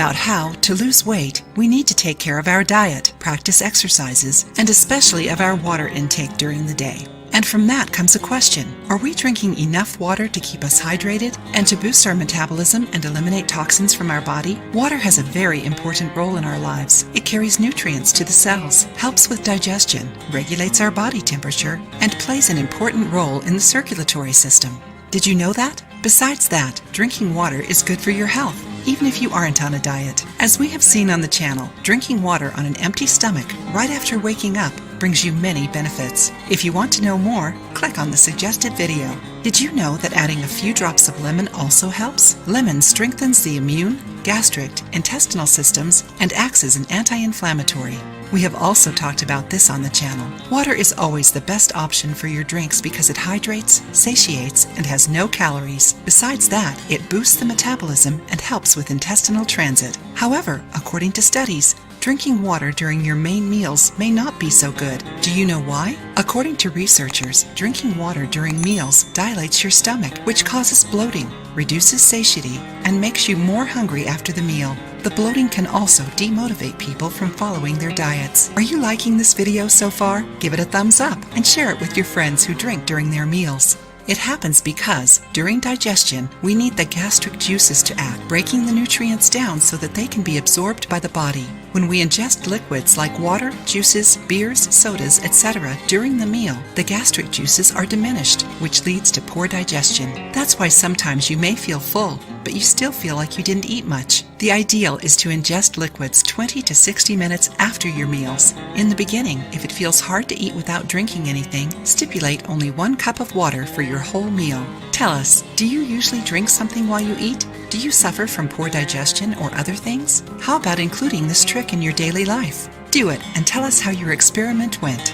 about how, to lose weight, we need to take care of our diet, practice exercises, and especially of our water intake during the day. And from that comes a question: are we drinking enough water to keep us hydrated and to boost our metabolism and eliminate toxins from our body? Water has a very important role in our lives. It carries nutrients to the cells, helps with digestion, regulates our body temperature, and plays an important role in the circulatory system. Did you know that? Besides that, drinking water is good for your health, even if you aren't on a diet. As we have seen on the channel, drinking water on an empty stomach right after waking up brings you many benefits. If you want to know more, click on the suggested video. Did you know that adding a few drops of lemon also helps? Lemon strengthens the immune, gastric, intestinal systems and acts as an anti-inflammatory. We have also talked about this on the channel. Water is always the best option for your drinks because it hydrates, satiates, and has no calories. Besides that, it boosts the metabolism and helps with intestinal transit. However, according to studies, drinking water during your main meals may not be so good. Do you know why? According to researchers, drinking water during meals dilates your stomach, which causes bloating, reduces satiety, and makes you more hungry after the meal. The bloating can also demotivate people from following their diets. Are you liking this video so far? Give it a thumbs up and share it with your friends who drink during their meals. It happens because, during digestion, we need the gastric juices to act, breaking the nutrients down so that they can be absorbed by the body. When we ingest liquids like water, juices, beers, sodas, etc. during the meal, the gastric juices are diminished, which leads to poor digestion. That's why sometimes you may feel full, but you still feel like you didn't eat much. The ideal is to ingest liquids 20 to 60 minutes after your meals. In the beginning, if it feels hard to eat without drinking anything, stipulate only 1 cup of water for your whole meal. Tell us, do you usually drink something while you eat? Do you suffer from poor digestion or other things? How about including this trick in your daily life? Do it and tell us how your experiment went.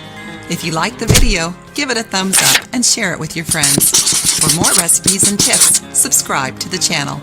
If you liked the video, give it a thumbs up and share it with your friends. For more recipes and tips, subscribe to the channel.